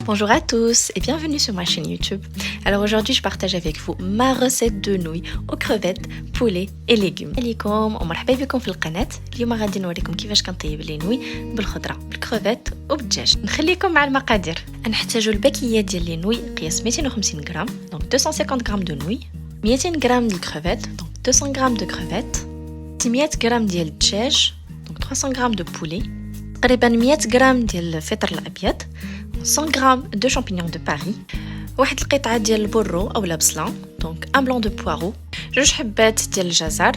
Bonjour à tous et bienvenue sur ma chaîne YouTube. Alors aujourd'hui je partage avec vous ma recette de nouilles aux crevettes, poulet et légumes. عليكم ومرحبا بكم في القناة. اليوم غادي نوريكم كيفاش كنطيب لي نوي بالخضرة بالكريفات وبالدجاج. نخليكم مع المقادير. نحتاجوا الباكيات ديال لي نوي قياس 250 غرام دونك 250 غرام دو نوي، 200 غرام ديال الكريفات دونك 200 غرام دو كريفات، 600 غرام ديال الدجاج دونك 300 غرام دو بولي، تقريبا 100 غرام ديال الفطر الابيض، 100 g de champignons de Paris، واحد القطعة ديال البرو أو البصلة دونك ان بلون دو بوارو، جوج حبات ديال الجزر،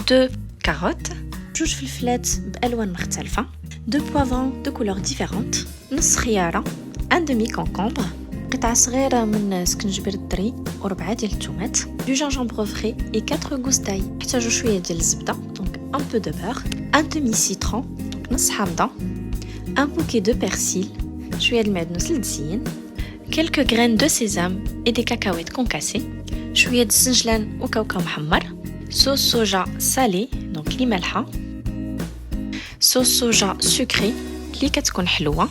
دو كاروت، جوج فلفلات بألوان مختلفة، دو بوافرون دو كولور ديفيرونت، نص خيارة، ان دومي كونكومبر، قطعة صغيرة من سكنجبير الدري وربعة ديال التومات، دو جينجومبر فري اي 4 غوستاي. نحتاجو شوية ديال الزبدة دونك ان بو دو بور، ان دومي سيترون دونك نص حامضة، ان بوكي دو بيرسيل، شوية المعدنوس للتزيين، quelques graines de sésame et des cacahuètes concassées، شوية الزنجلان وكاوكاو محمر، صوص صوجا سالي دونك لي مالحة، صوص صوجا سكري لي كتكون حلوة،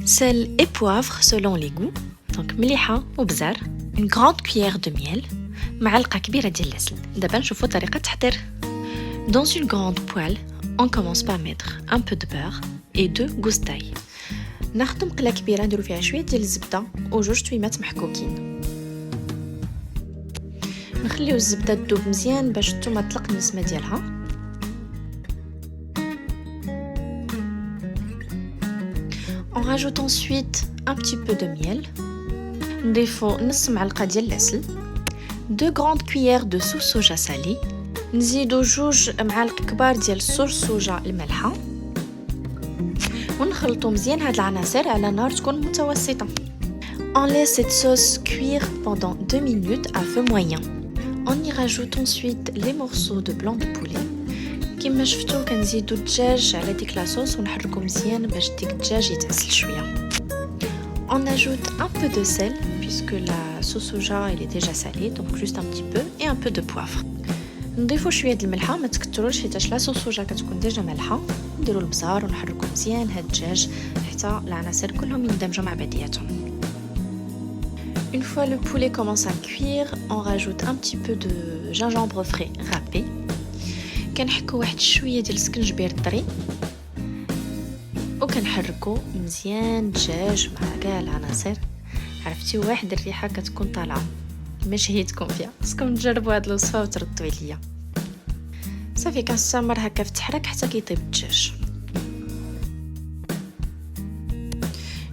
sel et poivre selon les goûts دونك مليحة وبزار، une grande cuillère de miel، معلقة كبيرة ديال العسل. دابا نشوفوا طريقة التحضير. Dans une grande poêle, on commence par mettre un peu de beurre et 2 gousses d'ail. ناخدو مقله كبيره نديرو فيها شويه ديال الزبده وجوج تويمات محكوكين، نخليو الزبده تذوب مزيان باش الثومه تطلق النسمه ديالها. On rajoute ensuite un petit peu de miel، نضيفو نص معلقه ديال العسل، 2 grandes cuillères de sauce soja salée، نزيدو جوج معالق كبار ديال الصوص صوجا المالحه، ونخلطو مزيان هاد العناصر على نار تكون متوسطة. On laisse cette sauce cuire pendant 2 minutes à feu moyen. On y rajoute ensuite les morceaux de blanc de poulet. كما شفتو كنزيدو الدجاج على ديك لاصوص ونحركو مزيان باش ديك الدجاج يتعسل شوية. On ajoute un peu de sel puisque la sauce soja elle est déjà salée donc juste un petit peu et un peu de poivre. نضيفو شويه د الملحه ما تكتروش حيت لا صوص صوجا كتكون ديجا مالحه. نديرو البزار ونحركو مزيان هاد الدجاج حتى العناصر كلهم يندمجوا مع بعضياتهم. Une fois le poulet commence à cuire, on rajoute un petit peu de gingembre frais râpé. كنحكو واحد شويه ديال السكنجبير الطري وكنحركو مزيان الدجاج مع كاع العناصر. عرفتي واحد الريحه كتكون طالعه ما شهيتكم فيها، خصكم تجربوا هاد الوصفه وتردوا عليا. صافي كنستمر هكا في التحرك حتى كيطيب الدجاج.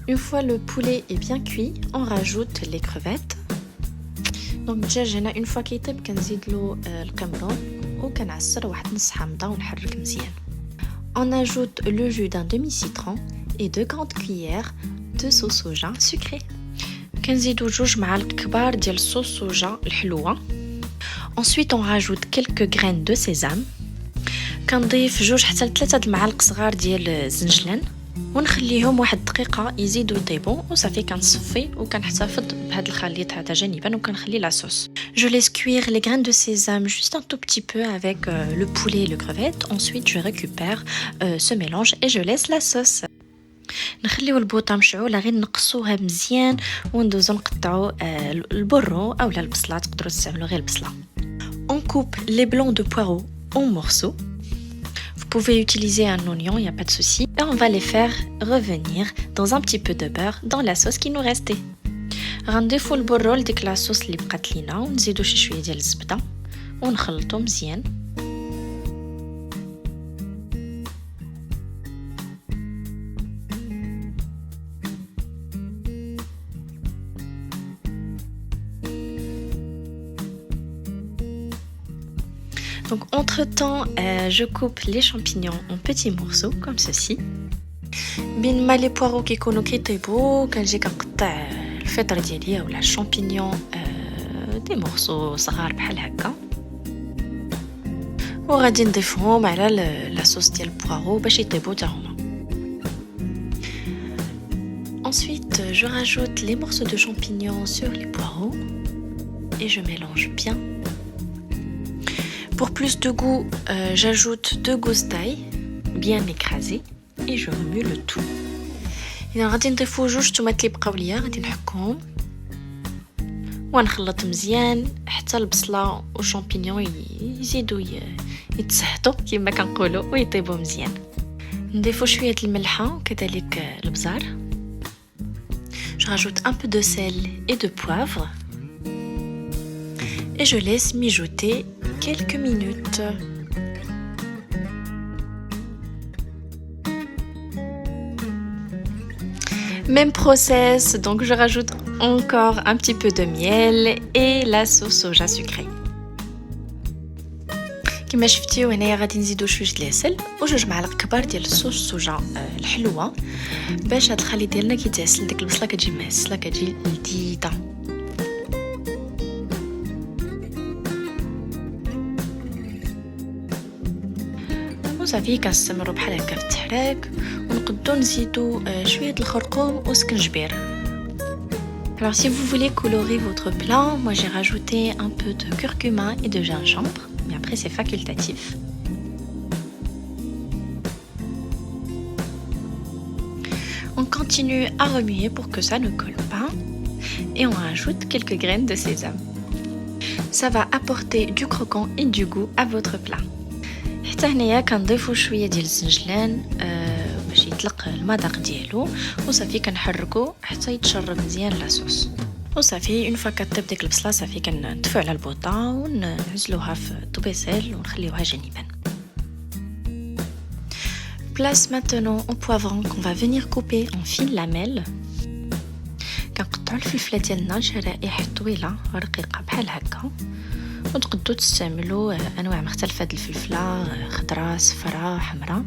Une fois le poulet est bien cuit, on rajoute les crevettes. Donc الدجاج هنا une fois كيطيب كنزيد له القمرون وكنعصر واحد نص حامضه ونحرك مزيان. On ajoute le jus d'un demi-citron et 2 grandes cuillères de sauce soja sucrée. كنزيدو جوج معالق كبار ديال الصوص صوجا الحلوه. Ensuite on rajoute quelques graines de sésame. كنضيف جوج حتى لثلاثه المعالق صغار ديال الزنجلان ونخليهم واحد الدقيقه يزيدو يطيبوا وصافي كنصفي وكنحتفظ بهذا الخليط هذا جانبا وكنخلي لا صوص. Je laisse cuire les graines de sésame juste un tout petit peu avec le poulet et le crevette. Ensuite je récupère ce mélange et je laisse la sauce. نخليو البوطه مشعوله غير نقصوها مزيان وندوزو نقطعو البرو اولا البصله، تقدروا تستعملوا غير البصله. On coupe les blancs de poireaux en morceaux. Vous pouvez utiliser un oignon, il n'y a pas de souci. Et on va les faire revenir dans un petit peu de beurre dans la sauce qui nous restait. غنضيفو البرو لديك لا صوص اللي بقات لينا ونزيدو شي شويه ديال الزبده ونخلطو مزيان. Donc entre-temps, je coupe les champignons en petits morceaux comme ceci. بين ما لي بوارو كيكونوا كيطيبوا كنجي كنقطع الفطر ديالي اولا الشامبينيون دي مورسو صغار بحال هكا وغادي نضيفهم على لاصوص ديال البوارو باش يطيبوا حتى هما. Ensuite, je rajoute les morceaux de champignons sur les poireaux et je mélange bien. Pour plus de goût, j'ajoute 2 gousses d'ail bien écrasées et je remue le tout. اذا غادي نضيفو جوج طوماط اللي بقاو ليا غادي نحكهم ونخلط مزيان حتى البصله والشامبينيون يزيدوا يتسحطوا كما كنقولوا ويطيبوا مزيان. نضيفو شويه الملحه وكذلك البزار. Je rajoute un peu de sel et de poivre et je laisse mijoter quelques minutes. Même process, donc je rajoute encore un petit peu de miel et la sauce soja sucrée. كما شفتيو هنايا غادي نزيدو شويه العسل وجوج معالق كبار ديال الصوص صوجا الحلوه باش هاد الخليط ديالنا كيتعسل ديك البصله كتجي معسله كتجي لذيذه. وصافي كنستمروا بحال هكا في التحراك ونقدو نزيدو شويه الخرقوم وسكنجبير. Alors si vous voulez colorer votre plat, moi j'ai rajouté un peu de curcuma et de gingembre, mais après c'est facultatif. On continue à remuer pour que ça ne colle pas et on rajoute quelques graines de sésame. Ça va apporter du croquant et du goût à votre plat. حتى هنايا كنضيفوا شويه ديال الزنجلان باش يطلق المذاق ديالو وصافي كنحركو حتى يتشرب مزيان لاصوص. وصافي اون فوا كطيب ديك البصله صافي كنطفيو على البوطه ونعزلوها في الطبيسيل ونخليوها جانبا. Place maintenant au poivron qu'on va venir couper en fines lamelles. كنقطعوا الفلفله ديالنا شرائح طويله رقيقه بحال هكا وتقدروا تستعملوا انواع مختلفه د الفلفله خضراء صفراء حمراء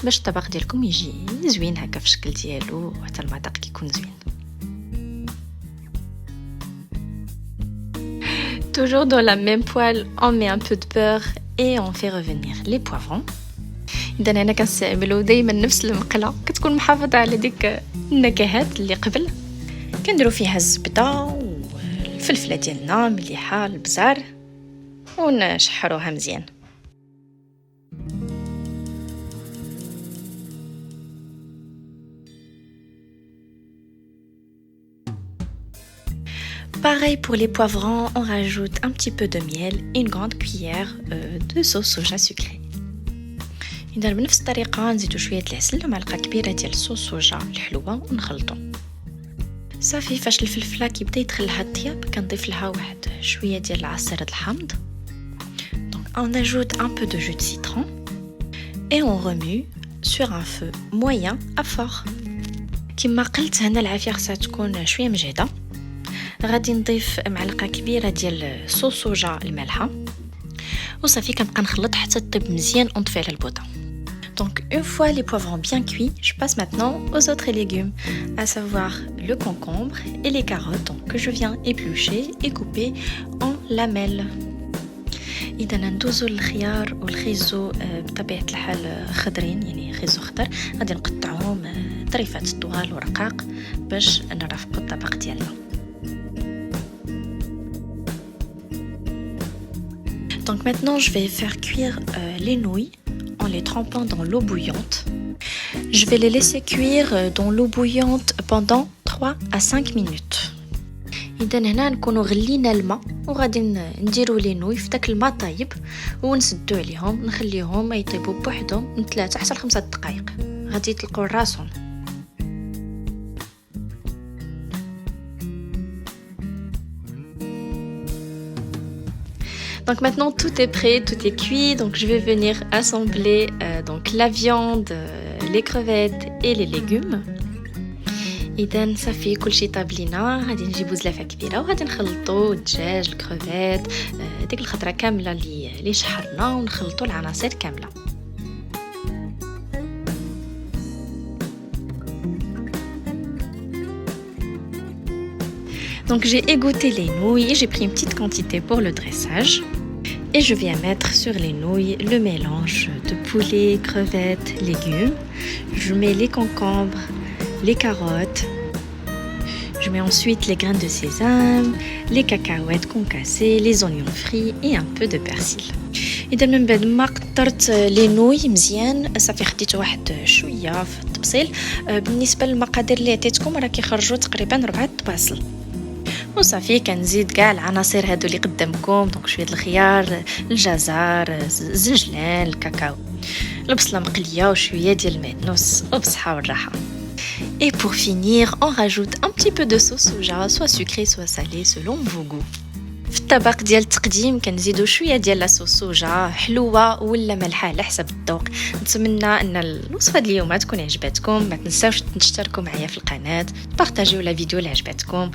باش الطبق ديالكم يجي زوين هكا في الشكل ديالو وحتى المذاق كيكون زوين. Toujours dans la même poêle, on met un peu de beurre et on fait revenir les poivrons. إذا هنا كنستعملوا دائما نفس المقله كتكون محافظه على ديك النكهات اللي قبل. كنديروا فيها الزبده والفلفله ديالنا مليحه البزار ونشحروها مزيان. Pareil pour les poivrons, on rajoute un petit peu de miel et une grande cuillère de sauce soja sucrée. إذا بنفس الطريقه نزيدوا شويه العسل ومعلقه كبيره ديال الصوص صوجا الحلوه ونخلطو. صافي فاش الفلفله كيبدا يدخل لها الطياب كنضيف لها واحد شويه ديال عصير الحامض. Donc on ajoute un peu de jus de citron et on remue sur un feu moyen à fort. كما قلت هنا العافيه خصها تكون شويه مجهده. غادي نضيف معلقه كبيره ديال صوص صوجا المالحه وصافي كنبقى نخلط حتى تطيب مزيان ونطفي على البوطه. Donc une fois les poivrons bien cuits, je passe maintenant aux autres légumes, à savoir le concombre et les carottes donc, que je viens éplucher et couper en lamelles. إذا ندوزو الخيار والخيزو بطبيعة الحال خضرين يعني خيزو خضر غادي نقطعوهم طريفات طوال ورقاق باش نرافقو الطبق ديالنا. Donc maintenant je vais faire cuire les nouilles en les trempant dans l'eau bouillante. Je vais les laisser cuire dans l'eau bouillante pendant 3 à 5 minutes. إذا هنا نكونوا غلينا الماء وغادي نديروا لي نوي في داك الماء طايب ونسدوا عليهم نخليهم يطيبوا بوحدهم من 3 حتى ل 5 دقائق غادي يطلقوا راسهم. Donc maintenant tout est prêt, tout est cuit, donc je vais venir assembler donc la viande, les crevettes et les légumes. إذا صافي كلشي طاب لينا غادي نجيبو زلافه كبيره وغادي نخلطو الدجاج الكروفيت ديك الخضره كامله اللي شحرنا ونخلطو العناصر كامله. Donc j'ai égoutté les nouilles, j'ai pris une petite quantité pour le dressage et je viens mettre sur les nouilles le mélange de poulet, crevettes, légumes. Je mets les concombres, les carottes. Je mets ensuite les graines de sésame, les cacahuètes concassées, les oignons frits et un peu de persil. إذا من بعد ما قطرت لي نوي مزيان صافي خديت واحد شويه في بالتفصيل. بالنسبه للمقادير اللي عطيتكم راه كيخرجوا تقريبا 4 بصل وصافي. كنزيد كاع العناصر هادو اللي قدامكم، دونك شويه الخيار، الجزر، الزنجلان، الكاكاو، البصله مقليه وشويه ديال المعدنوس وبصحه والراحه. Et pour finir, on rajoute un petit peu de sauce soja, soit sucrée soit salée selon vos goûts. في الطبق ديال التقديم كنزيدو شويه ديال لاصوص صوجا، حلوه ولا مالحه على حسب الذوق. نتمنى ان الوصفه ديال اليوم تكون عجبتكم. ما تنساوش تشتركوا معايا في القناه، بارطاجيو لا فيديو اللي عجبتكم،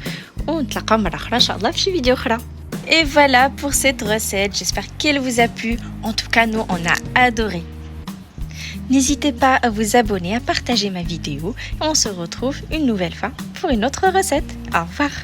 ونتلاقاو مره اخرى ان شاء الله في شي فيديو اخرى. Et voilà pour cette recette, j'espère qu'elle vous a plu. En tout cas, nous on a adoré. N'hésitez pas à vous abonner, à partager ma vidéo. On se retrouve une nouvelle fois pour une autre recette. Au revoir.